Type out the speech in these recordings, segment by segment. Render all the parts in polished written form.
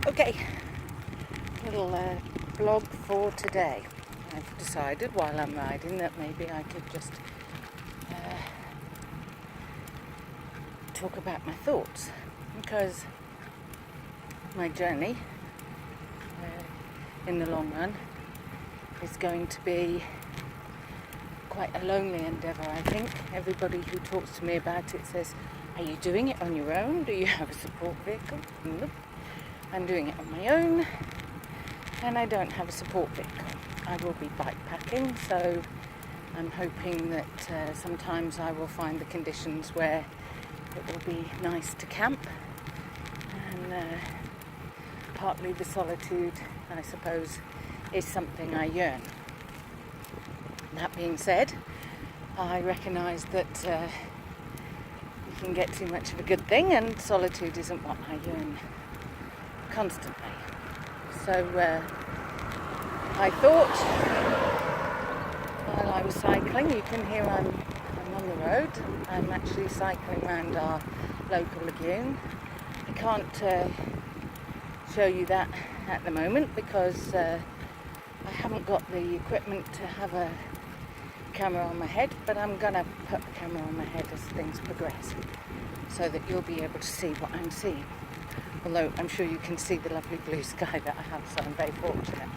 Okay, little blog for today. I've decided while I'm riding that maybe I could just talk about my thoughts, because my journey in the long run is going to be quite a lonely endeavour. I think everybody who talks to me about it says, are you doing it on your own? Do you have a support vehicle? Nope. I'm doing it on my own, and I don't have a support vehicle. I will be bikepacking, so I'm hoping that sometimes I will find the conditions where it will be nice to camp, and partly the solitude, I suppose, is something I yearn. That being said, I recognise that you can get too much of a good thing, and solitude isn't what I yearn constantly. So I thought, while I was cycling, you can hear I'm on the road. I'm actually cycling around our local lagoon. I can't show you that at the moment because I haven't got the equipment to have a camera on my head, but I'm going to put the camera on my head as things progress so that you'll be able to see what I'm seeing. Although I'm sure you can see the lovely blue sky that I have, so I'm very fortunate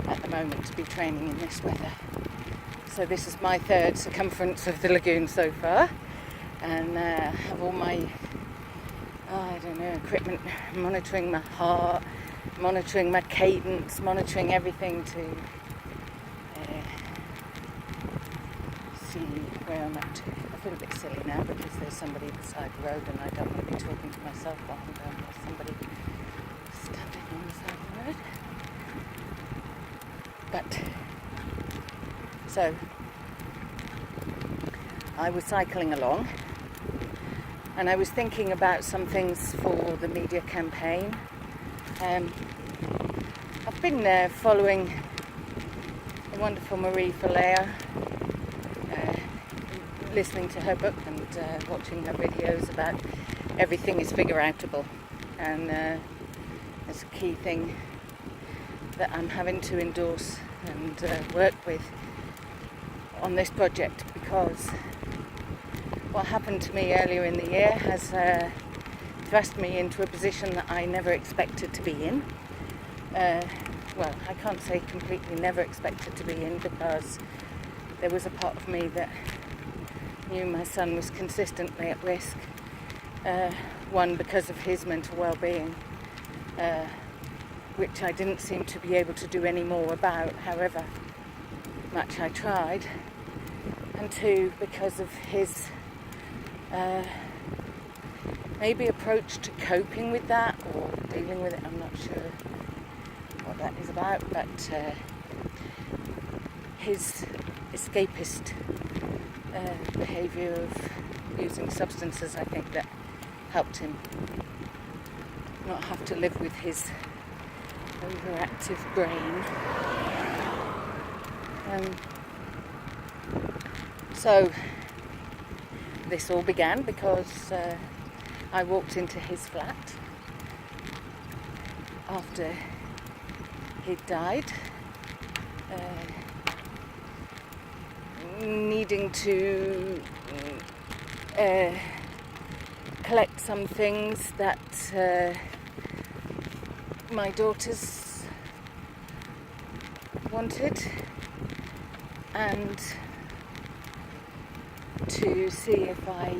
at the moment to be training in this weather. So this is my third circumference of the lagoon so far, and have all my, equipment, monitoring my heart, monitoring my cadence, monitoring everything to see where I'm at. I feel a bit silly now because there's somebody beside the road and I don't want to be talking to myself while I'm going. There's somebody standing on the side of the road. But, so, I was cycling along and I was thinking about some things for the media campaign. I've been following the wonderful Marie Falea, listening to her book and watching her videos about everything is figure-outable, and it's a key thing that I'm having to endorse and work with on this project, because what happened to me earlier in the year has thrust me into a position that I never expected to be in. Well, I can't say completely never expected to be in, because there was a part of me that knew my son was consistently at risk. One, because of his mental well-being, which I didn't seem to be able to do any more about, however much I tried. And two, because of his maybe approach to coping with that or dealing with it. I'm not sure what that is about, but his escapist behaviour of using substances, I think, that helped him not have to live with his overactive brain. So this all began because I walked into his flat after he'd died, needing to collect some things that my daughters wanted, and to see if I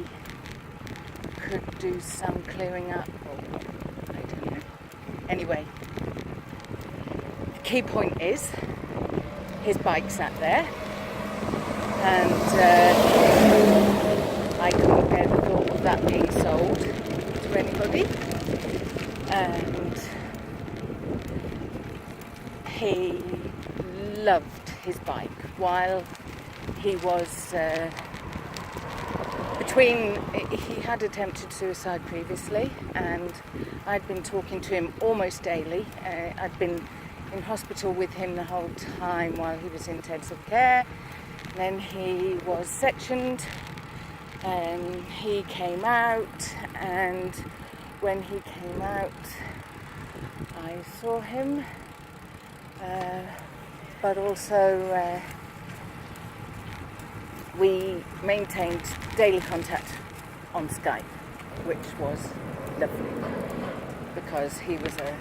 could do some clearing up, or I don't know. Anyway, the key point is his bike sat there, and I couldn't bear the thought of that being sold to anybody, and he loved his bike. While he was he had attempted suicide previously, and I'd been talking to him almost daily. I'd been in hospital with him the whole time while he was in intensive care. Then he was sectioned, and he came out, and when he came out, I saw him, but also we maintained daily contact on Skype, which was lovely because he was a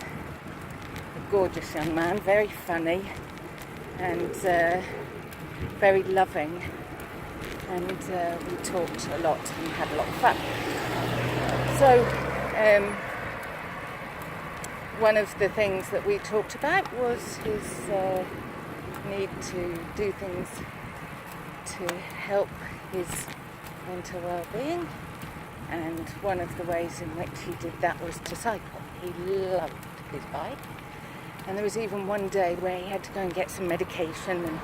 gorgeous young man, very funny and very loving, and we talked a lot and had a lot of fun. So one of the things that we talked about was his need to do things to help his mental well-being, and one of the ways in which he did that was to cycle. He loved his bike, and there was even one day where he had to go and get some medication, and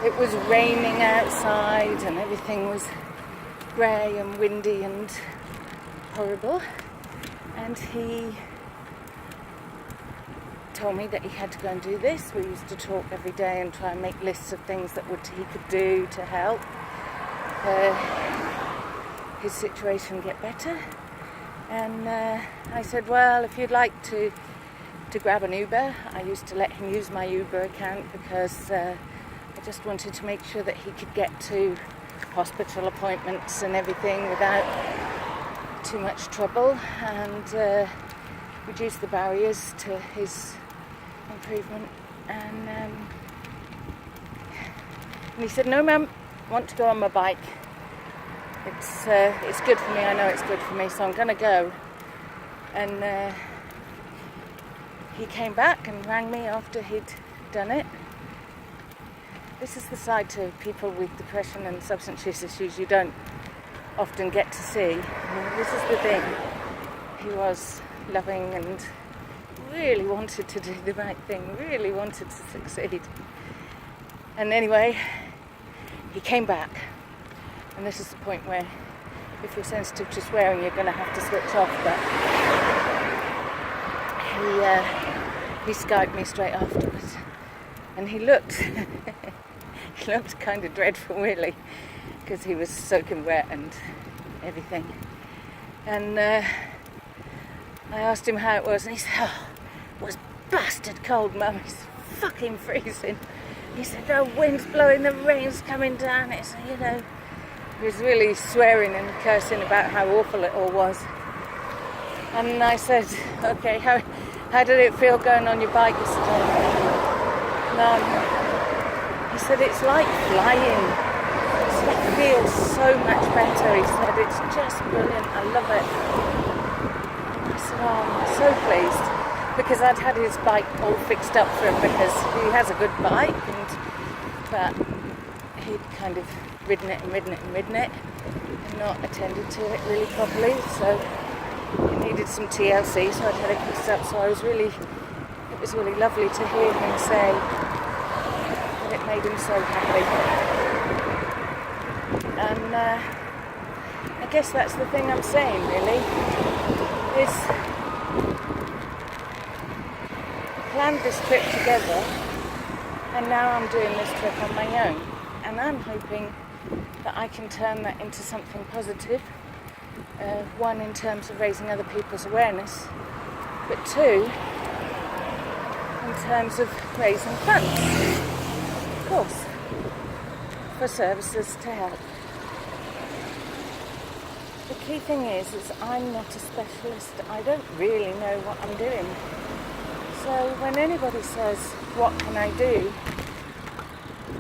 it was raining outside and everything was grey and windy and horrible, and he told me that he had to go and do this. We used to talk every day and try and make lists of things that he could do to help his situation get better. And I said, well, if you'd like to grab an Uber. I used to let him use my Uber account because I just wanted to make sure that he could get to hospital appointments and everything without too much trouble, and reduce the barriers to his improvement. And he said, no ma'am, I want to go on my bike. It's good for me, I know it's good for me, so I'm going to go. And he came back and rang me after he'd done it. This is the side to people with depression and substance use issues you don't often get to see. This is the thing. He was loving and really wanted to do the right thing, really wanted to succeed. And anyway, he came back. And this is the point where if you're sensitive to swearing, you're going to have to switch off. But he Skyped me straight afterwards. And he looked kind of dreadful, really, because he was soaking wet and everything. And I asked him how it was, and he said, oh, it was bastard cold, Mum. It's fucking freezing. He said, the wind's blowing, the rain's coming down. It's, you know, he was really swearing and cursing about how awful it all was. And I said, okay, how did it feel going on your bike yesterday? He said, it's like flying. He said, it feels so much better. He said, it's just brilliant. I love it. And I said, oh, I'm so pleased. Because I'd had his bike all fixed up for him because he has a good bike, but he'd kind of ridden it and not attended to it really properly. So it needed some TLC, so I'd had it fixed up. So it was really lovely to hear him say that it made him so happy. And I guess that's the thing I'm saying, really, is planned this trip together, and now I'm doing this trip on my own, and I'm hoping that I can turn that into something positive. One, in terms of raising other people's awareness, but two, in terms of raising funds, of course, for services to help. The key thing is I'm not a specialist. I don't really know what I'm doing. So when anybody says, what can I do?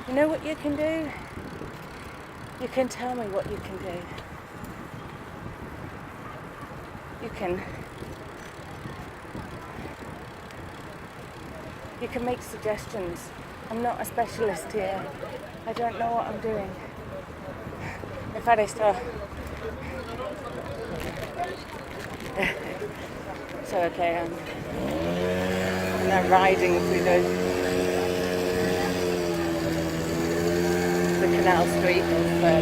You know what you can do? You can tell me what you can do. You can make suggestions. I'm not a specialist here. I don't know what I'm doing. If I start... So okay, I'm now riding through the canal street of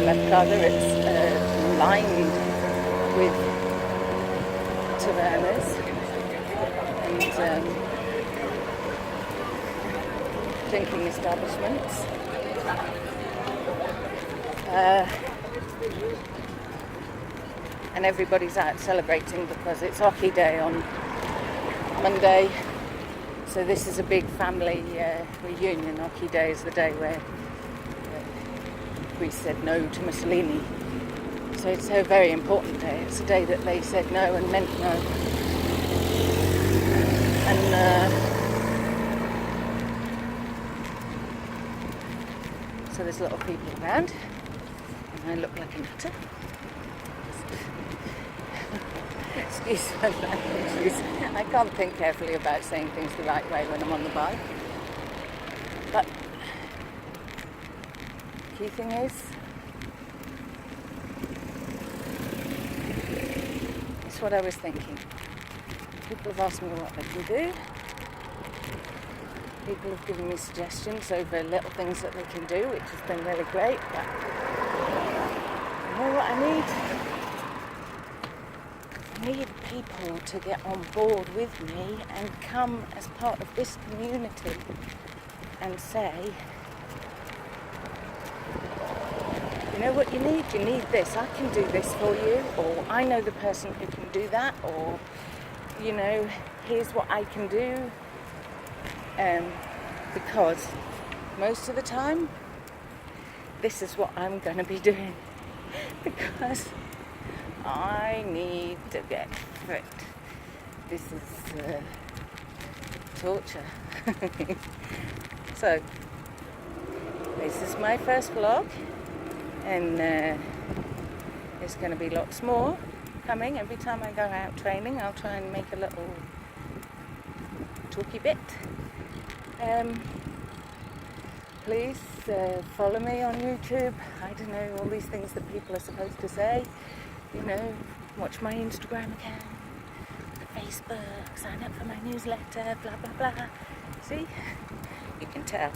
Lefkada. It's lined with tavernas and drinking establishments. And everybody's out celebrating because it's hockey day on Monday, So this is a big family reunion. Hockey Day is the day where Greece said no to Mussolini. So it's a very important day. It's a day that they said no and meant no. And so there's a lot of people around. And I look like a nutter. Excuse my language. I can't think carefully about saying things the right way when I'm on the bike. But the key thing is, it's what I was thinking. People have asked me what they can do. People have given me suggestions over little things that they can do, which has been really great. But you know what I need? I need people to get on board with me and come as part of this community and say, you know what you need? You need this. I can do this for you. Or I know the person who can do that. Or, you know, here's what I can do. Because most of the time, this is what I'm going to be doing. Because I need to get fit. This is torture. So, this is my first vlog, and there's going to be lots more coming. Every time I go out training, I'll try and make a little talky bit. Please follow me on YouTube. I don't know, all these things that people are supposed to say. You know, watch my Instagram account, Facebook, sign up for my newsletter, blah blah blah. See? You can tell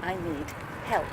I need help.